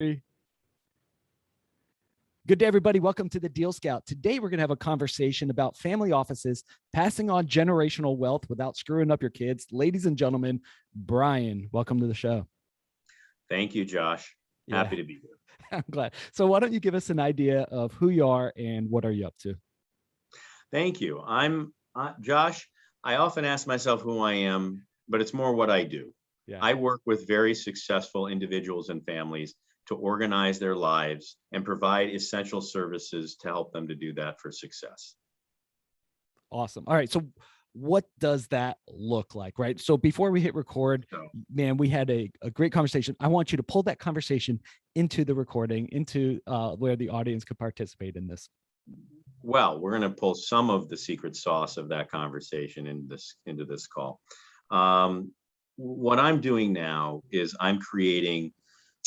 Good day, everybody. Welcome to the Deal Scout. Today, we're going to have a conversation about family offices passing on generational wealth without screwing up your kids. Ladies and gentlemen, Brian, welcome to the show. Thank you, Josh. Happy to be here. I'm glad. So why don't you give us an idea of who you are and what are you up to? Thank you. I'm Josh. I often ask myself who I am, but it's more what I do. Yeah. I work with very successful individuals and families to organize their lives and provide essential services to help them to do that for success. Awesome. All right. So what does that look like, right? So before we hit record, man, we had a great conversation. I want you to pull that conversation into the recording, into where the audience could participate in this. Well, we're going to pull some of the secret sauce of that conversation into this call. What I'm doing now is I'm creating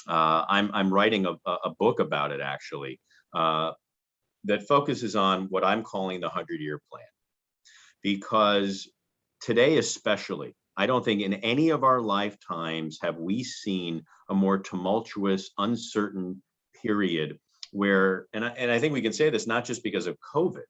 I'm writing a book about it, actually, that focuses on what I'm calling the 100-year plan. Because today, especially, I don't think in any of our lifetimes have we seen a more tumultuous, uncertain period where, and I think we can say this not just because of COVID,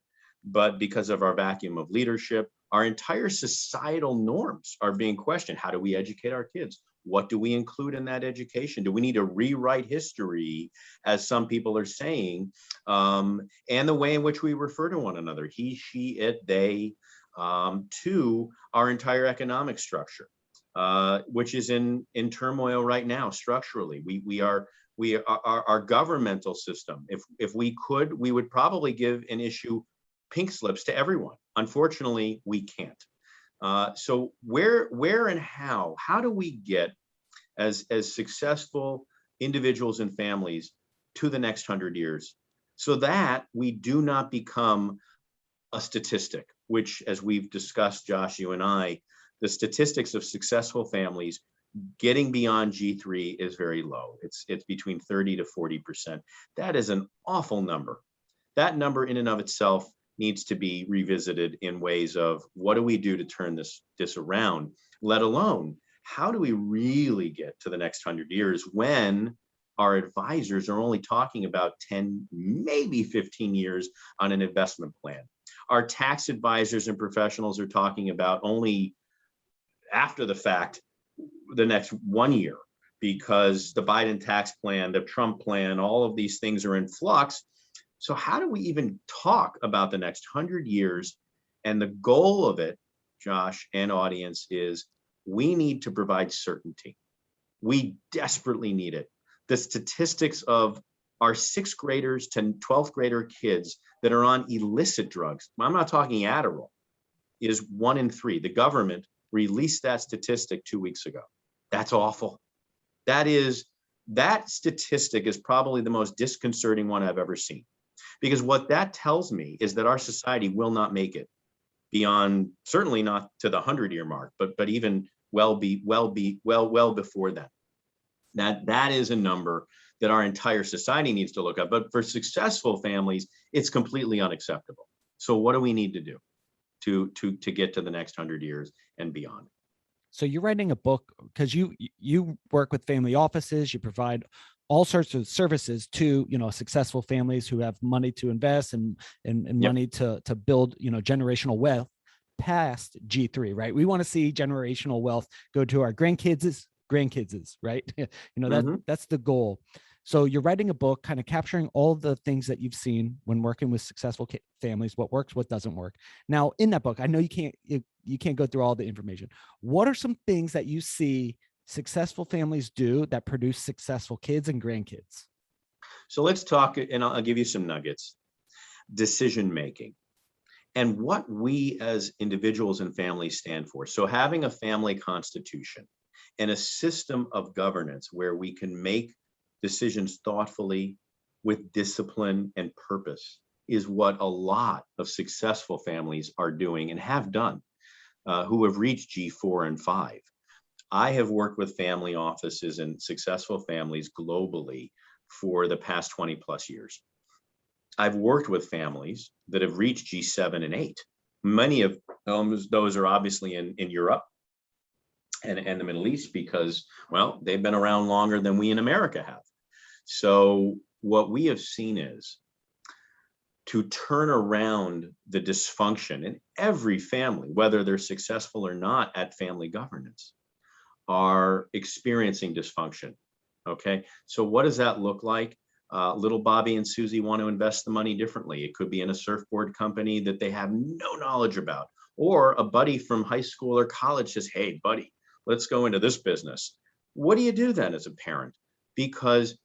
but because of our vacuum of leadership. Our entire societal norms are being questioned. How do we educate our kids? What do we include in that education? Do we need to rewrite history, as some people are saying, and the way in which we refer to one another, he, she, it, they, to our entire economic structure, which is in turmoil right now structurally. Our governmental system, if we could, we would probably give and issue pink slips to everyone. Unfortunately, we can't. So where and how do we get as successful individuals and families to the next 100 years so that we do not become a statistic, which, as we've discussed, Josh, you and I, the statistics of successful families getting beyond G3 is very low. It's between 30 to 40%. That is an awful number. That number in and of itself needs to be revisited in ways of what do we do to turn this around, let alone how do we really get to the next 100 years when our advisors are only talking about 10, maybe 15 years on an investment plan. Our tax advisors and professionals are talking about only after the fact, the next 1 year, because the Biden tax plan, the Trump plan, all of these things are in flux. So how do we even talk about the next 100 years? And the goal of it, Josh and audience, is we need to provide certainty. We desperately need it. The statistics of our 6th graders to 12th grader kids that are on illicit drugs, I'm not talking Adderall, is 1 in 3. The government released that statistic 2 weeks ago. That's awful. That statistic is probably the most disconcerting one I've ever seen. Because what that tells me is that our society will not make it beyond, certainly not to the 100-year mark, but even well before that. That is a number that our entire society needs to look at. But for successful families, it's completely unacceptable. So what do we need to do to get to the next 100 years and beyond? So you're writing a book because you work with family offices, you provide all sorts of services to, successful families who have money to invest and money to build, generational wealth past G3, right? We want to see generational wealth go to our grandkids, right? That's the goal. So you're writing a book kind of capturing all the things that you've seen when working with successful families, what works, what doesn't work. Now, in that book, I know you can't go through all the information. What are some things that you see successful families do that produce successful kids and grandkids? So let's talk, and I'll give you some nuggets. Decision making and what we as individuals and families stand for. So having a family constitution and a system of governance where we can make decisions thoughtfully with discipline and purpose is what a lot of successful families are doing and have done, who have reached G4 and 5. I have worked with family offices and successful families globally for the past 20 plus years. I've worked with families that have reached G7 and 8. Many of those are obviously in Europe and the Middle East because, well, they've been around longer than we in America have. So what we have seen is to turn around the dysfunction in every family, whether they're successful or not at family governance, are experiencing dysfunction. Okay, so what does that look like? Little Bobby and Susie want to invest the money differently. It could be in a surfboard company that they have no knowledge about, or a buddy from high school or college says, hey, buddy, let's go into this business. What do you do then as a parent? Because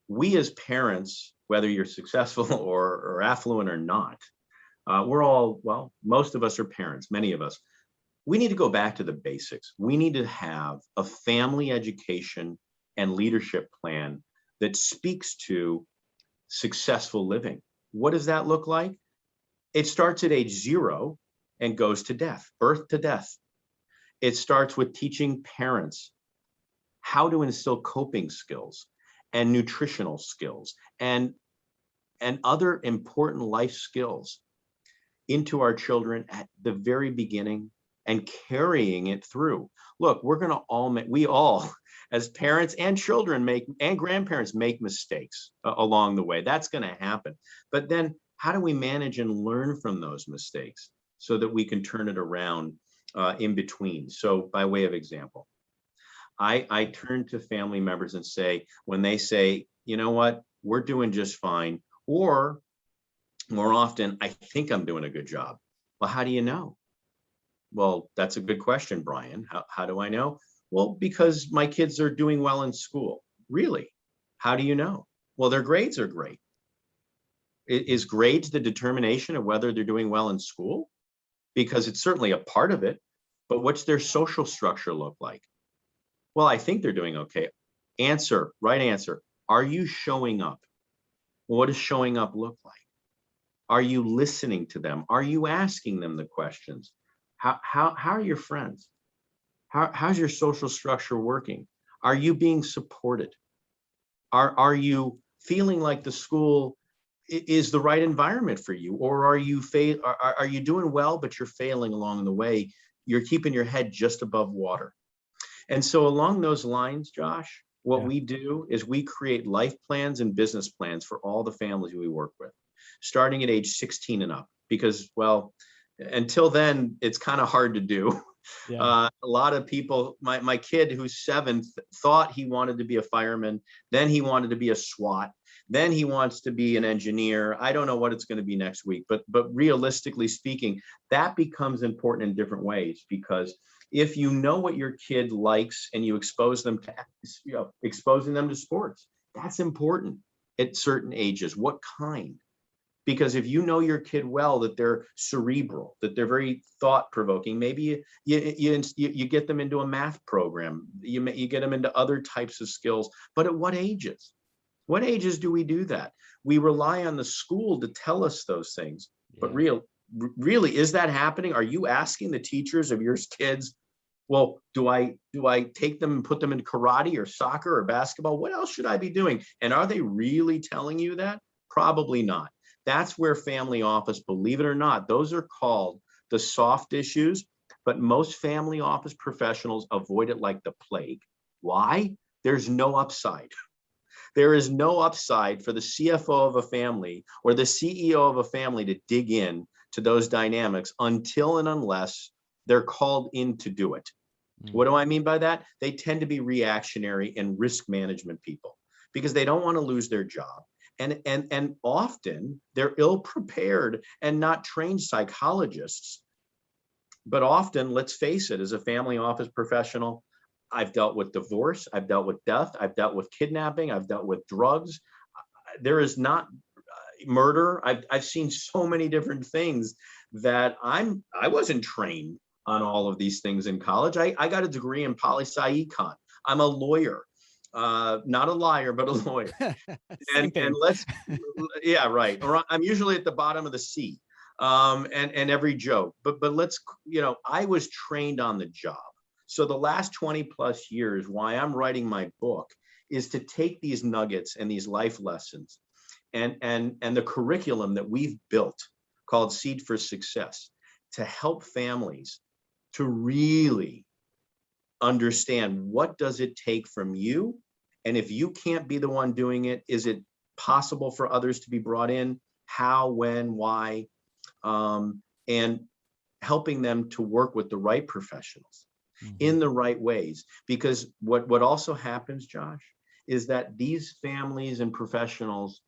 we as parents, whether you're successful or affluent or not, we're all, well, most of us are parents, many of us. We need to go back to the basics. We need to have a family education and leadership plan that speaks to successful living. What does that look like? It starts at age 0 and goes to death, birth to death. It starts with teaching parents how to instill coping skills and nutritional skills and other important life skills into our children at the very beginning and carrying it through. Look, we're going to all make, we all as parents and children make, and grandparents make mistakes along the way. That's going to happen. But then how do we manage and learn from those mistakes so that we can turn it around in between? So by way of example, I turn to family members and say, when they say, you know what, we're doing just fine, or more often, I think I'm doing a good job. Well, how do you know? Well, that's a good question, Brian. How do I know? Well, because my kids are doing well in school. Really? How do you know? Well, their grades are great. Is grades the determination of whether they're doing well in school? Because it's certainly a part of it, but what's their social structure look like? Well, I think they're doing okay. Answer, right answer. Are you showing up? What does showing up look like? Are you listening to them? Are you asking them the questions? How are your friends? How's your social structure working? Are you being supported? Are you feeling like the school is the right environment for you? Or are you doing well, but you're failing along the way? You're keeping your head just above water. And so along those lines, Josh, what we do is we create life plans and business plans for all the families we work with, starting at age 16 and up, because, well, until then, it's kind of hard to do. A lot of people, my kid who's 7 thought he wanted to be a fireman, then he wanted to be a SWAT, then he wants to be an engineer. I don't know what it's going to be next week, but realistically speaking, that becomes important in different ways, because if you know what your kid likes and you expose them to, exposing them to sports, that's important at certain ages. What kind? Because if you know your kid well, that they're cerebral, that they're very thought-provoking, maybe you get them into a math program, you get them into other types of skills. But at what ages? What ages do we do that? We rely on the school to tell us those things. But really, is that happening? Are you asking the teachers of your kids, well, do I take them and put them in karate or soccer or basketball? What else should I be doing? And are they really telling you that? Probably not. That's where family office, believe it or not, those are called the soft issues, but most family office professionals avoid it like the plague. Why? There's no upside. There is no upside for the CFO of a family or the CEO of a family to dig in to those dynamics until and unless they're called in to do it. What do I mean by that? They tend to be reactionary and risk management people because they don't want to lose their job. And often they're ill-prepared and not trained psychologists. But often, let's face it, as a family office professional, I've dealt with divorce, I've dealt with death, I've dealt with kidnapping, I've dealt with drugs. There is not murder. I've seen so many different things that I wasn't trained on all of these things in college. I got a degree in poli-sci econ. I'm a lawyer. Not a liar, but a lawyer. and let's, yeah, right. I'm usually at the bottom of the sea, and every joke, but let's, I was trained on the job. So the last 20 plus years, why I'm writing my book is to take these nuggets and these life lessons and the curriculum that we've built called Seed for Success to help families to really understand what does it take from you And if you can't be the one doing it, is it possible for others to be brought in? How, when, why? And helping them to work with the right professionals in the right ways. Because what also happens, Josh, is that these families and professionals,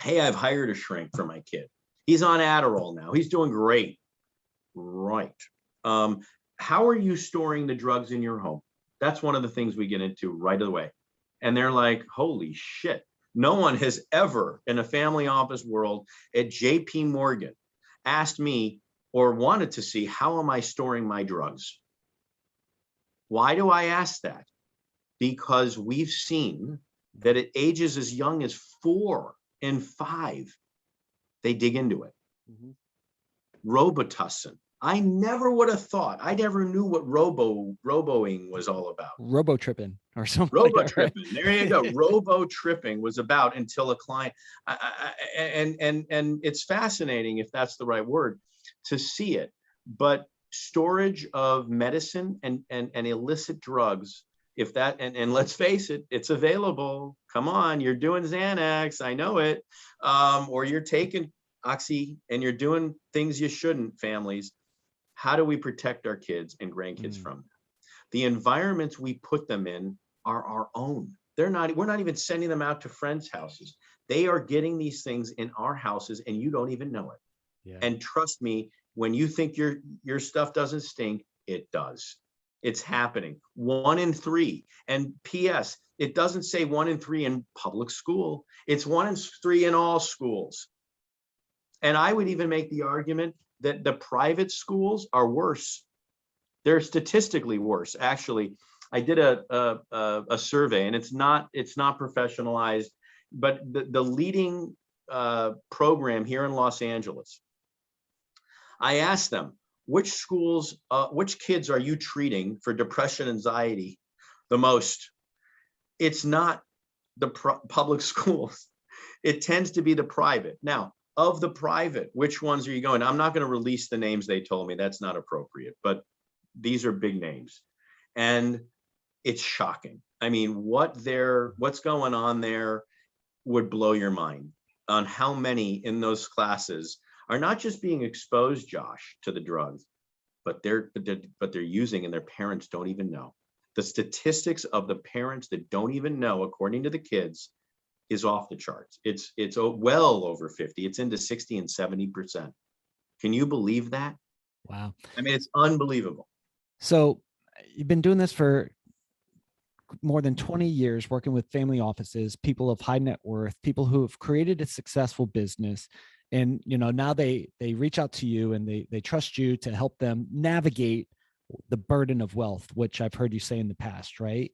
hey, I've hired a shrink for my kid. He's on Adderall now. He's doing great. Right. How are you storing the drugs in your home? That's one of the things we get into right away. And they're like, holy shit. No one has ever in a family office world at JP Morgan asked me or wanted to see, how am I storing my drugs? Why do I ask that? Because we've seen that at ages as young as 4 and 5, they dig into it. Robitussin. I never would have thought. I never knew what roboing was all about. Robo-tripping or something. Robo-tripping. Like there you go. Robo-tripping was about until a client, and it's fascinating, if that's the right word, to see it. But storage of medicine and illicit drugs, if that, and let's face it, it's available. Come on, you're doing Xanax, I know it, or you're taking Oxy and you're doing things you shouldn't, families. How do we protect our kids and grandkids from that? The environments we put them in are our own. We're not even sending them out to friends' houses. They are getting these things in our houses and you don't even know it. Yeah. And trust me, when you think your stuff doesn't stink, it does. It's happening. 1 in 3. And P.S., it doesn't say 1 in 3 in public school. It's 1 in 3 in all schools. And I would even make the argument that the private schools are worse. They're statistically worse. Actually, I did a survey, and it's not professionalized, but the leading program here in Los Angeles, I asked them, which schools, which kids are you treating for depression, anxiety the most? It's not the public schools. It tends to be the private. Now, of the private, which ones are you going? I'm not going to release the names they told me. That's not appropriate, but these are big names. And it's shocking. I mean, what's going on there would blow your mind on how many in those classes are not just being exposed, Josh, to the drugs, but they're using, and their parents don't even know. The statistics of the parents that don't even know, according to the kids, is off the charts. It's well over 50. It's into 60 and 70%. Can you believe that? Wow. I mean, it's unbelievable. So you've been doing this for more than 20 years, working with family offices, people of high net worth, people who have created a successful business. And, now they reach out to you and they trust you to help them navigate the burden of wealth, which I've heard you say in the past, right?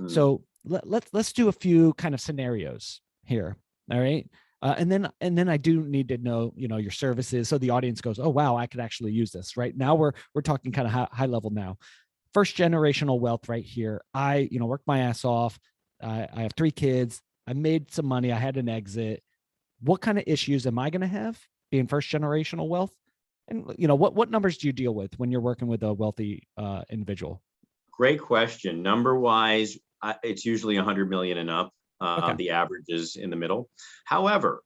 Mm. So let's do a few kind of scenarios here. All right. And then I do need to know, your services. So the audience goes, oh, wow, I could actually use this. Right now we're talking kind of high level now. First generational wealth right here. I, worked my ass off. I have 3 kids. I made some money. I had an exit. What kind of issues am I going to have being first generational wealth? And, what numbers do you deal with when you're working with a wealthy individual? Great question. Number wise, it's usually 100 million and up. Okay. The average is in the middle. However,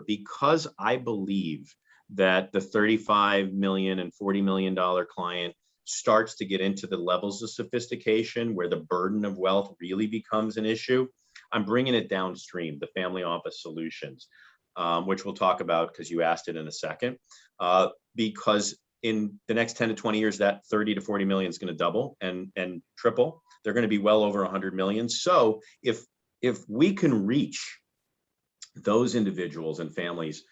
because I believe that the 35 million and $40 million client starts to get into the levels of sophistication where the burden of wealth really becomes an issue, I'm bringing it downstream, the family office solutions, which we'll talk about because you asked it in a second. Because in the next 10 to 20 years, that 30 to 40 million is going to double and triple. They're going to be well over 100 million. So if we can reach those individuals and families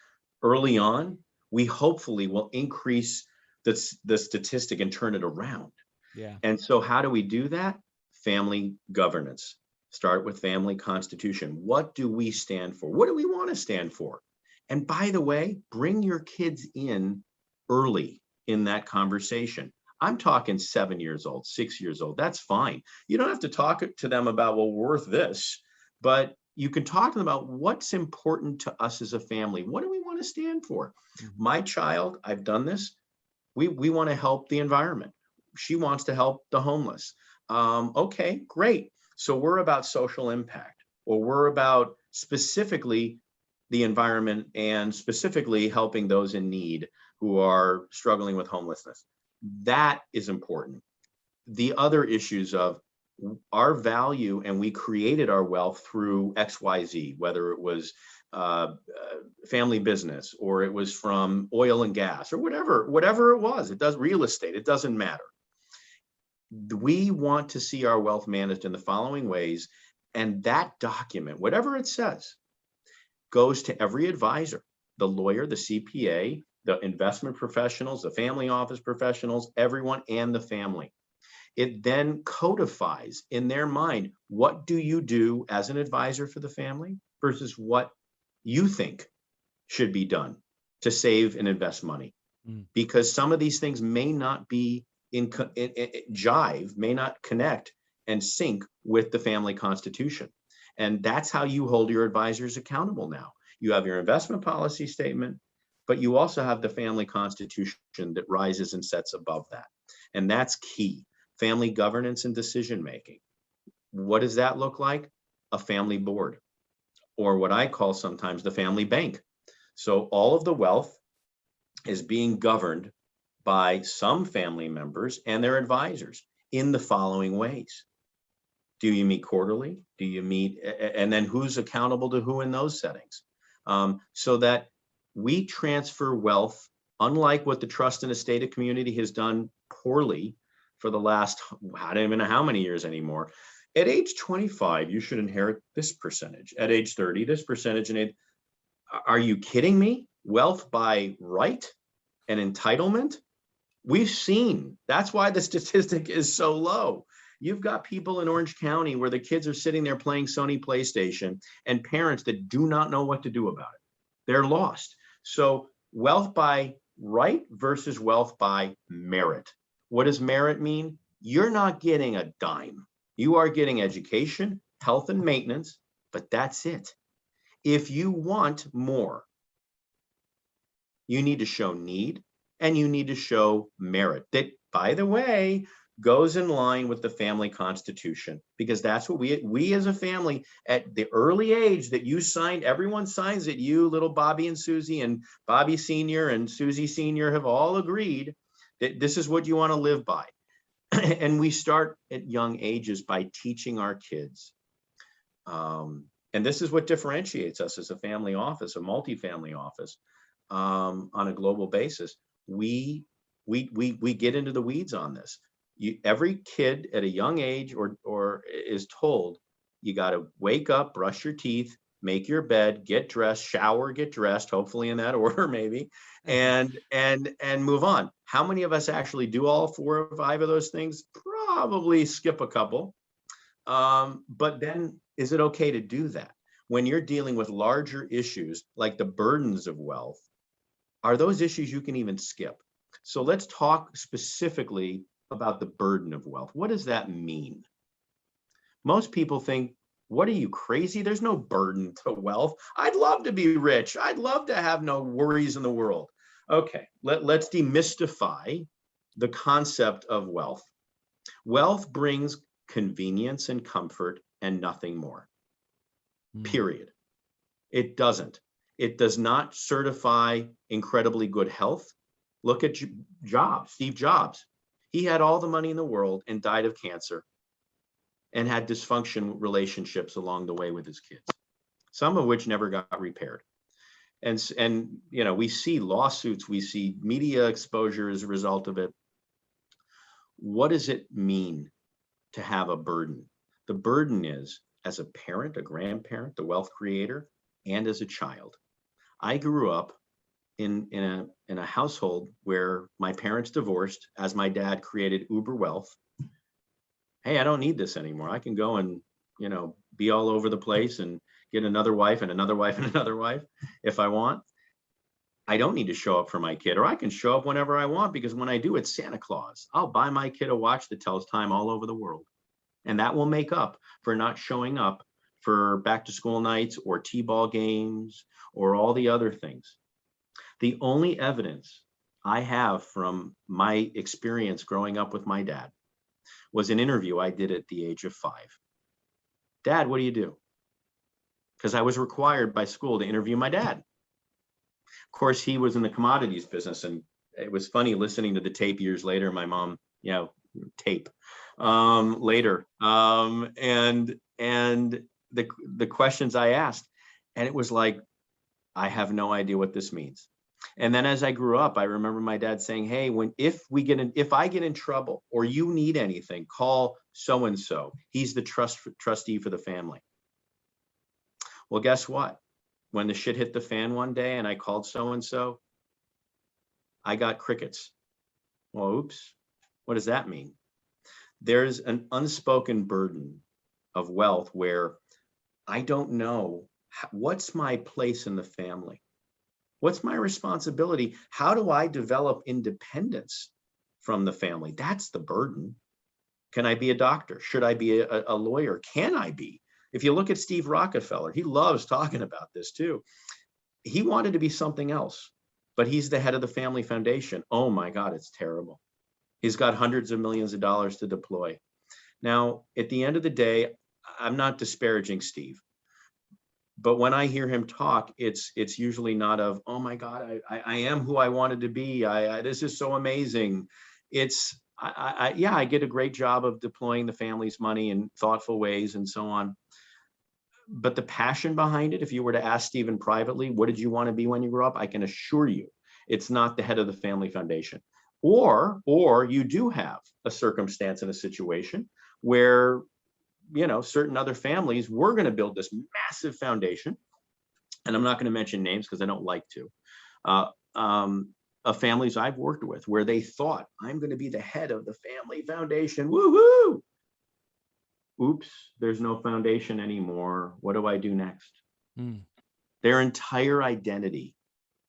early on, we hopefully will increase the statistic and turn it around. Yeah. And so how do we do that? Family governance. Start with family constitution. What do we stand for? What do we want to stand for? And by the way, bring your kids in early in that conversation. I'm talking 7 years old, 6 years old. That's fine. You don't have to talk to them about, well, we're worth this, but you can talk to them about what's important to us as a family. What do we want to stand for? Mm-hmm. My child, I've done this. We want to help the environment. She wants to help the homeless. Okay, great. So we're about social impact, or we're about specifically the environment and specifically helping those in need who are struggling with homelessness. That is important. The other issues of our value, and we created our wealth through XYZ, whether it was family business, or it was from oil and gas, or whatever it was, it does real estate, it doesn't matter. We want to see our wealth managed in the following ways. And that document, whatever it says, goes to every advisor, the lawyer, the CPA, the investment professionals, the family office professionals, everyone, and the family. It then codifies in their mind, what do you do as an advisor for the family versus what you think should be done to save and invest money. Because some of these things may not be in jive, may not connect and sync with the family constitution. And that's how you hold your advisors accountable now. You have your investment policy statement, but you also have the family constitution that rises and sets above that. And that's key. Family governance and decision-making. What does that look like? A family board, or what I call sometimes the family bank. So all of the wealth is being governed by some family members and their advisors in the following ways. Do you meet quarterly? Do you meet, and then who's accountable to who in those settings? So that we transfer wealth, unlike what the trust and estate community has done poorly for the last, I don't even know how many years anymore. At age 25, you should inherit this percentage. At age 30, this percentage. And are you kidding me? Wealth by right and entitlement? We've seen, that's why the statistic is so low. You've got people in Orange County where the kids are sitting there playing Sony PlayStation and parents that do not know what to do about it. They're lost. So wealth by right versus wealth by merit. What does merit mean? You're not getting a dime. You are getting education, health, and maintenance, but that's it. If you want more, you need to show need and you need to show merit. That, by the way, goes in line with the family constitution, because that's what we as a family at the early age that you signed, everyone signs it, you, little Bobby and Susie, and Bobby Sr. and Susie Sr. have all agreed that this is what you want to live by. And we start at young ages by teaching our kids. And this is what differentiates us as a family office, a multifamily office, on a global basis. We get into the weeds on this. Every kid at a young age or is told, you got to wake up, brush your teeth, make your bed, get dressed, shower, get dressed, hopefully in that order, maybe, and move on. How many of us actually do all 4 or 5 of those things? Probably skip a couple. But then is it okay to do that? When you're dealing with larger issues like the burdens of wealth, are those issues you can even skip? So let's talk specifically about the burden of wealth. What does that mean? Most people think, what are you, crazy? There's no burden to wealth. I'd love to be rich. I'd love to have no worries in the world. Okay, let's demystify the concept of wealth. Wealth brings convenience and comfort and nothing more. Period. It doesn't. It does not certify incredibly good health. Look at Jobs, Steve Jobs. He had all the money in the world and died of cancer and had dysfunction relationships along the way with his kids, some of which never got repaired. And you know, we see lawsuits, we see media exposure as a result of it. What does it mean to have a burden? The burden is, as a parent, a grandparent, the wealth creator, and as a child. I grew up in a household where my parents divorced as my dad created uber wealth. Hey, I don't need this anymore. I can go and, you know, be all over the place and get another wife and another wife and another wife if I want. I don't need to show up for my kid, or I can show up whenever I want, because when I do, it's Santa Claus. I'll buy my kid a watch that tells time all over the world. And that will make up for not showing up for back to school nights or t-ball games or all the other things. The only evidence I have from my experience growing up with my dad was an interview I did at the age of 5. Dad, what do you do? Because I was required by school to interview my dad. Of course, he was in the commodities business, and it was funny listening to the tape years later. My mom, tape later, and the questions I asked, and it was like, I have no idea what this means. And then as I grew up, I remember my dad saying, hey, if I get in trouble or you need anything, call so and so. He's the trustee for the family. Well, guess what? When the shit hit the fan one day and I called so and so, I got crickets. Well, oops. What does that mean? There's an unspoken burden of wealth where I don't know what's my place in the family. What's my responsibility? How do I develop independence from the family? That's the burden. Can I be a doctor? Should I be a lawyer? Can I be? If you look at Steve Rockefeller, he loves talking about this too. He wanted to be something else, but he's the head of the family foundation. Oh my God, it's terrible. He's got hundreds of millions of dollars to deploy. Now, at the end of the day, I'm not disparaging Steve. But when I hear him talk, it's usually not of, oh my God, I am who I wanted to be. This is so amazing. It's, I get a great job of deploying the family's money in thoughtful ways and so on. But the passion behind it, if you were to ask Stephen privately, what did you want to be when you grew up? I can assure you, it's not the head of the family foundation. Or you do have a circumstance in a situation where certain other families were going to build this massive foundation, and I'm not going to mention names because I don't like to, of families I've worked with where they thought, I'm going to be the head of the family foundation. Woohoo! Oops, there's no foundation anymore. What do I do next? Their entire identity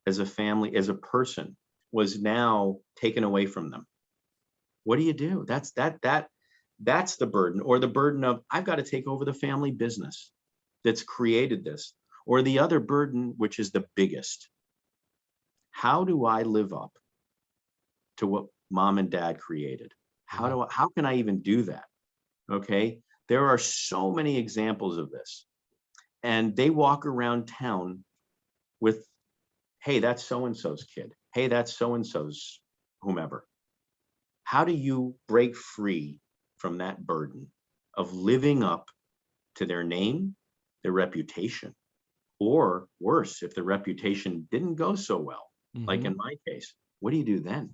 as a family, as a person, was now taken away from them. What do you do? That's the burden, or the burden of, I've got to take over the family business that's created this, or the other burden, which is the biggest. How do I live up to what mom and dad created? How can I even do that? Okay. There are so many examples of this, and they walk around town with, hey, that's so-and-so's kid. Hey, that's so-and-so's whomever. How do you break free from that burden of living up to their name, their reputation, or worse, if the reputation didn't go so well, like in my case, what do you do then?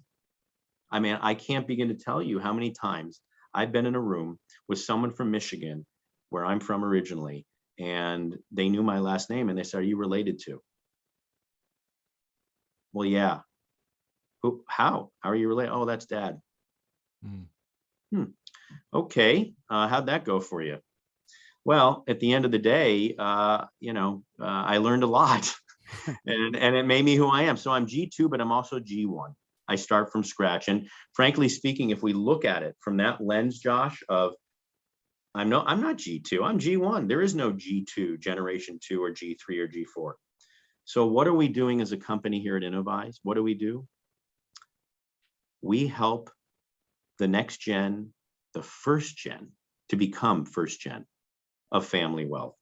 I mean, I can't begin to tell you how many times I've been in a room with someone from Michigan, where I'm from originally, and they knew my last name and they said, are you related to? Well, yeah. How are you related? Oh, that's dad. Okay. How'd that go for you? Well, at the end of the day, I learned a lot and it made me who I am. So I'm G2, but I'm also G1. I start from scratch. And frankly speaking, if we look at it from that lens, Josh, of I'm not G2, I'm G1. There is no G2, generation 2 or G3 or G4. So what are we doing as a company here at InnoVise? What do? We help the next gen, the first gen, to become first gen of family wealth.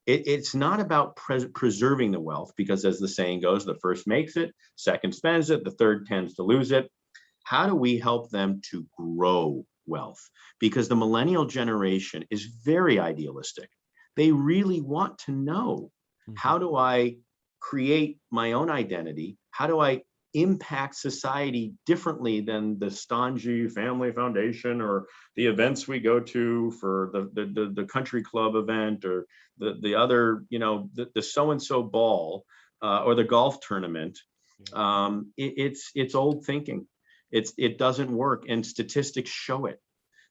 It's not about preserving the wealth, because as the saying goes, the first makes it, second spends it, the third tends to lose it. How do we help them to grow wealth? Because the millennial generation is very idealistic. They really want to know, how do I create my own identity? How do I impact society differently than the stodgy family foundation or the events we go to for the country club event, or the other, the so-and-so ball or the golf tournament? It's old thinking. It doesn't work, and statistics show it.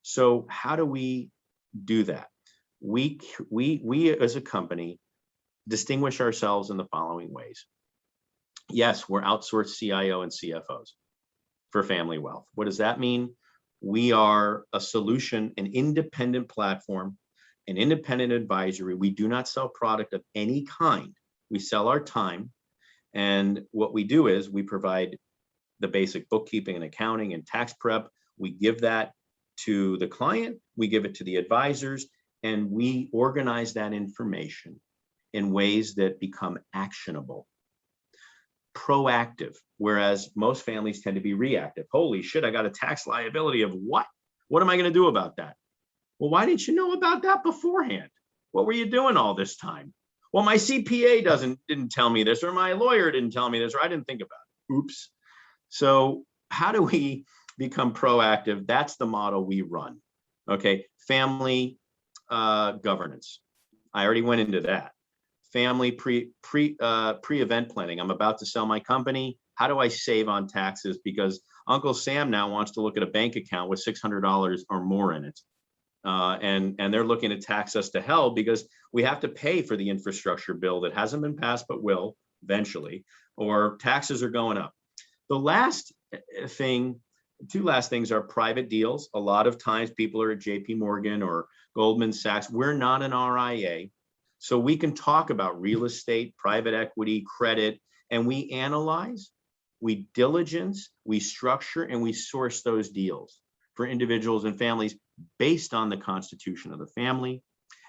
So how do we do that? We as a company distinguish ourselves in the following ways. Yes, we're outsourced CIO and CFOs for family wealth. What does that mean? We are a solution, an independent platform, an independent advisory. We do not sell product of any kind. We sell our time. And what we do is we provide the basic bookkeeping and accounting and tax prep. We give that to the client. We give it to the advisors. and we organize that information in ways that become actionable. Proactive, whereas most families tend to be reactive. Holy shit, I got a tax liability of what? What am I going to do about that? Well, why didn't you know about that beforehand? What were you doing all this time? Well, my CPA didn't tell me this, or my lawyer didn't tell me this, or I didn't think about it. Oops. So how do we become proactive? That's the model we run. Okay, family governance. I already went into that. Family pre-event planning. I'm about to sell my company. How do I save on taxes? Because Uncle Sam now wants to look at a bank account with $600 or more in it. And they're looking to tax us to hell because we have to pay for the infrastructure bill that hasn't been passed but will eventually, or taxes are going up. The last thing, two last things are private deals. A lot of times people are at JP Morgan or Goldman Sachs. We're not an RIA. So we can talk about real estate, private equity, credit, and we analyze, we diligence, we structure, and we source those deals for individuals and families based on the constitution of the family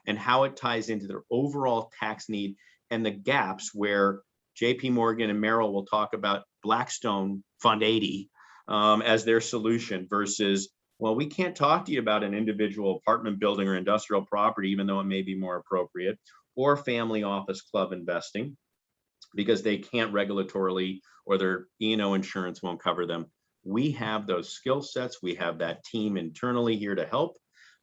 and how it ties into their overall tax need and the gaps where JP Morgan and Merrill will talk about Blackstone Fund 80 as their solution versus, well, we can't talk to you about an individual apartment building or industrial property, even though it may be more appropriate, or family office club investing because they can't regulatorily or their E&O insurance won't cover them. We have those skill sets. We have that team internally here to help.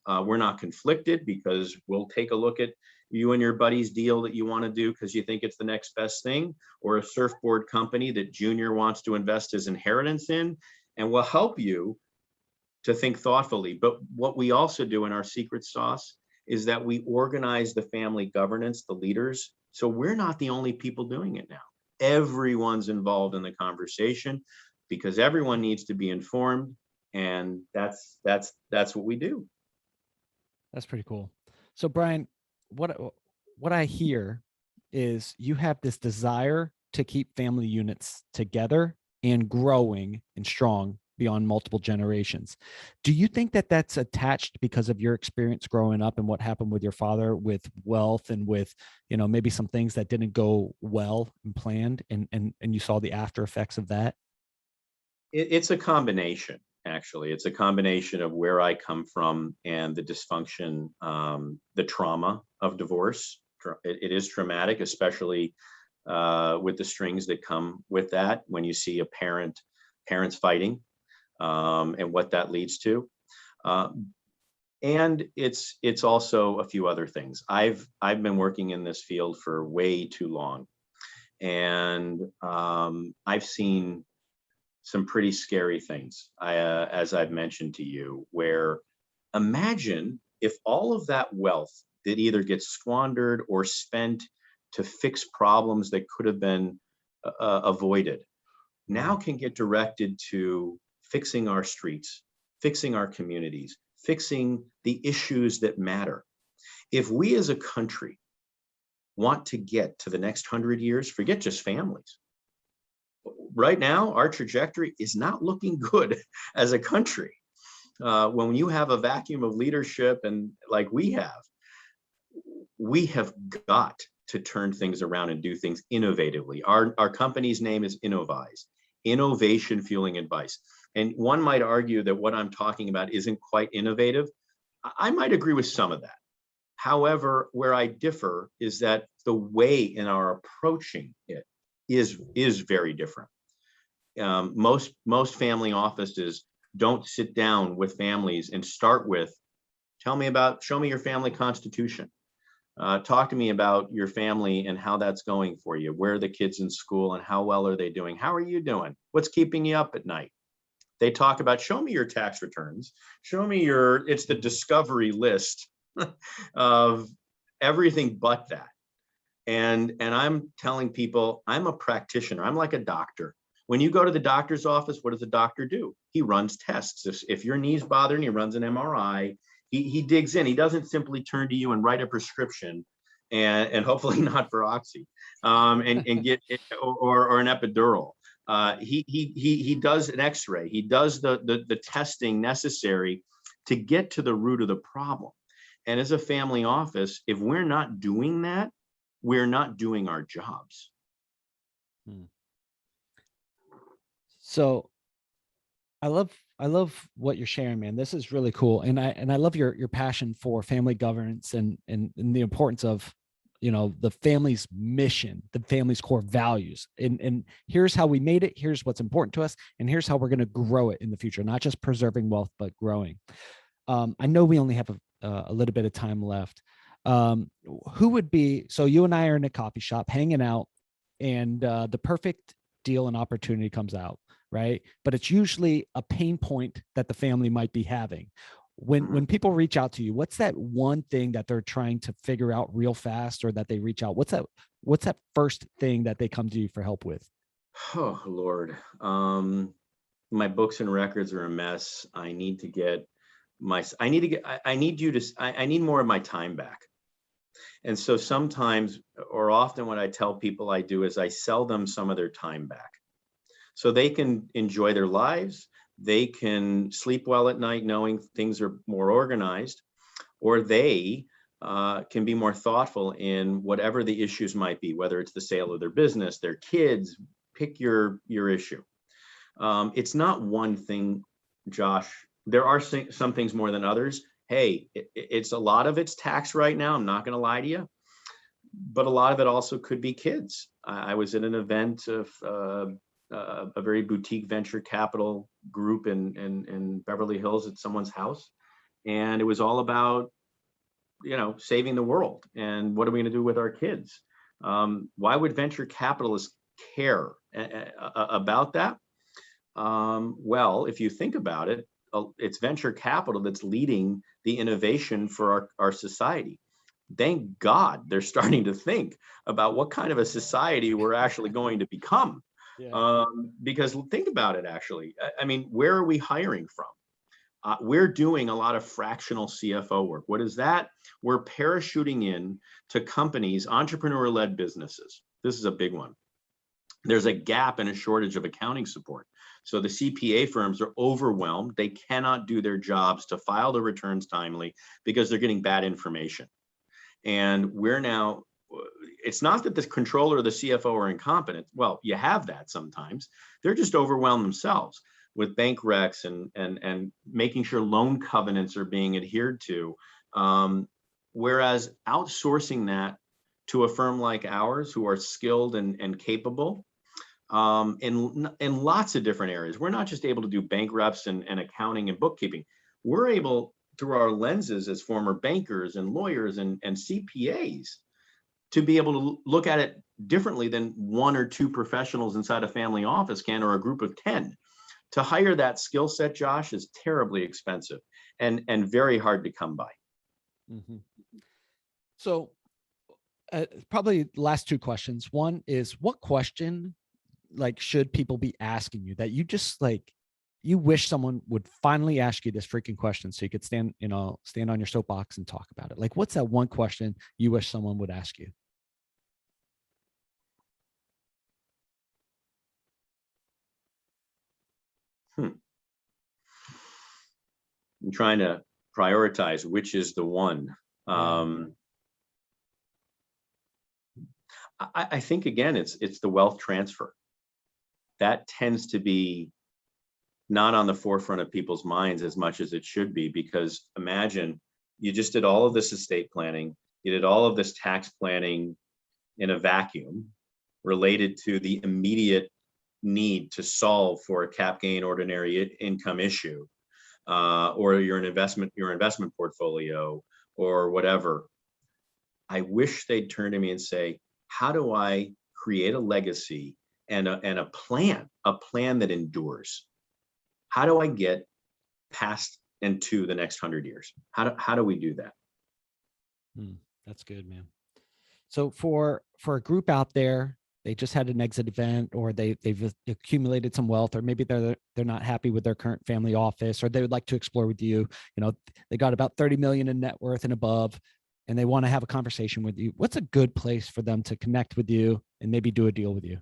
We're not conflicted because we'll take a look at you and your buddy's deal that you want to do because you think it's the next best thing, or a surfboard company that Junior wants to invest his inheritance in, and we'll help you to think thoughtfully. But what we also do in our secret sauce is that we organize the family governance, the leaders. So we're not the only people doing it now. Everyone's involved in the conversation because everyone needs to be informed. And that's what we do. That's pretty cool. So Brian, what I hear is you have this desire to keep family units together and growing and strong beyond multiple generations. Do you think that that's attached because of your experience growing up and what happened with your father with wealth and with, you know, maybe some things that didn't go well and planned and you saw the after effects of that? It's a combination, actually. It's a combination of where I come from and the dysfunction, the trauma of divorce. It is traumatic, especially with the strings that come with that when you see parents fighting and what that leads to. And it's also a few other things. I've been working in this field for way too long, and I've seen some pretty scary things, as I've mentioned to you, where imagine if all of that wealth that either gets squandered or spent to fix problems that could have been avoided now can get directed to fixing our streets, fixing our communities, fixing the issues that matter. If we as a country want to get to the next 100 years, forget just families. Right now, our trajectory is not looking good as a country. When you have a vacuum of leadership and like we have got to turn things around and do things innovatively. Our company's name is InnoVise, Innovation Fueling Advice. And one might argue that what I'm talking about isn't quite innovative. I might agree with some of that. However, where I differ is that the way in our approaching it is very different. Most family offices don't sit down with families and start with, show me your family constitution. Talk to me about your family and how that's going for you. Where are the kids in school and how well are they doing? How are you doing? What's keeping you up at night? They talk about, show me your tax returns. Show me it's the discovery list of everything but that. And I'm telling people, I'm a practitioner. I'm like a doctor. When you go to the doctor's office, what does the doctor do? He runs tests. If your knee's bothering, he runs an MRI. He digs in. He doesn't simply turn to you and write a prescription, and hopefully not for oxy, and get or an epidural. He does an X-ray. He does the testing necessary to get to the root of the problem. And as a family office, if we're not doing that, we're not doing our jobs. Hmm. So I love what you're sharing, man. This is really cool. And I love your passion for family governance and the importance of, the family's mission, the family's core values. And here's how we made it. Here's what's important to us. And here's how we're going to grow it in the future, not just preserving wealth, but growing. I know we only have a little bit of time left. Who would be, so you and I are in a coffee shop hanging out, and the perfect deal and opportunity comes out, right? But it's usually a pain point that the family might be having. When people reach out to you, what's that one thing that they're trying to figure out real fast, or that they reach out? What's that first thing that they come to you for help with? Oh, Lord. My books and records are a mess. I need more of my time back. And so sometimes, or often, what I tell people I do is I sell them some of their time back so they can enjoy their lives. They can sleep well at night knowing things are more organized, or they can be more thoughtful in whatever the issues might be, whether it's the sale of their business, their kids, pick your issue. It's not one thing, Josh. There are some things more than others. Hey, it's a lot of it's tax right now. I'm not going to lie to you, but a lot of it also could be kids. I was at an event of a very boutique venture capital group in Beverly Hills at someone's house, and it was all about saving the world and what are we going to do with our kids. Why would venture capitalists care about that? Well, if you think about it, it's venture capital that's leading the innovation for our society. Thank God they're starting to think about what kind of a society we're actually going to become. Yeah. Because think about it, actually. I mean, where are we hiring from? We're doing a lot of fractional CFO work. What is that? We're parachuting in to companies, entrepreneur-led businesses. This is a big one. There's a gap and a shortage of accounting support. So the CPA firms are overwhelmed. They cannot do their jobs to file the returns timely because they're getting bad information. And it's not that the controller or the CFO are incompetent. Well, you have that sometimes. They're just overwhelmed themselves with bank recs and making sure loan covenants are being adhered to. Whereas outsourcing that to a firm like ours, who are skilled and capable, in lots of different areas. We're not just able to do bank reps and accounting and bookkeeping. We're able, through our lenses as former bankers and lawyers and CPAs, to be able to look at it differently than one or two professionals inside a family office can, or a group of 10. To hire that skill set, Josh, is terribly expensive and very hard to come by. Mm-hmm. So probably last two questions. One is, what question should people be asking you that you just you wish someone would finally ask you this freaking question so you could stand on your soapbox and talk about it? What's that one question you wish someone would ask you? I'm trying to prioritize which is the one. Yeah. I think, again, it's the wealth transfer. That tends to be not on the forefront of people's minds as much as it should be, because imagine you just did all of this estate planning, you did all of this tax planning in a vacuum related to the immediate need to solve for a cap gain ordinary income issue, or your investment portfolio or whatever. I wish they'd turn to me and say, how do I create a legacy and a plan that endures? How do I get past and to the next 100 years? How do we do that? That's good, man. So for a group out there, they just had an exit event, or they've accumulated some wealth, or maybe they're not happy with their current family office, or they would like to explore with you. They got about 30 million in net worth and above, and they want to have a conversation with you. What's a good place for them to connect with you and maybe do a deal with you?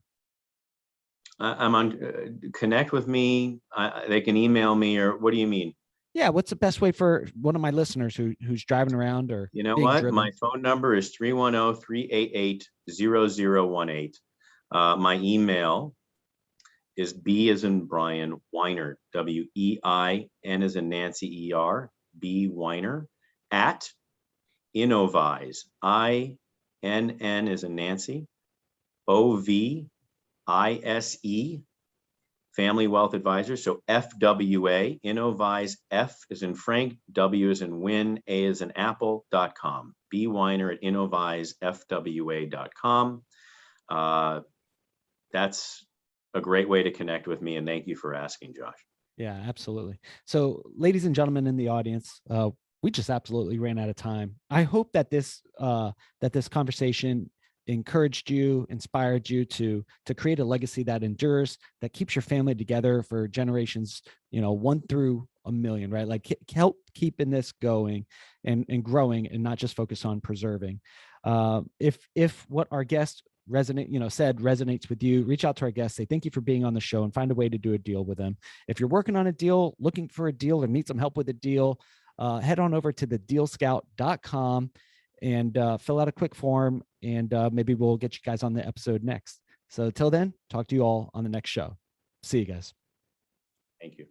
I'm on connect with me. They can email me, or what do you mean? Yeah. What's the best way for one of my listeners who's driving around or You know being what? driven? My phone number is 310-388-0018. My email is B as in Brian, Weiner, Wein as in Nancy, bweiner, at InnoVise, INN as in Nancy, OVISE, Family Wealth Advisors. So FWA, InnoVise, F is in Frank, W is in Win, A is in Apple.com. bweiner at InnoViseFWA.com. That's a great way to connect with me. And thank you for asking, Josh. Yeah, absolutely. So, ladies and gentlemen in the audience, we just absolutely ran out of time. I hope that this conversation encouraged you, inspired you to create a legacy that endures, that keeps your family together for generations, 1 through a million, right? Like help keeping this going and growing, and not just focus on preserving. If what our guest resonates with you, reach out to our guests, say thank you for being on the show, and find a way to do a deal with them. If you're working on a deal, looking for a deal, or need some help with a deal, head on over to thedealscout.com and fill out a quick form, and maybe we'll get you guys on the episode next. So till then, talk to you all on the next show. See you guys. Thank you.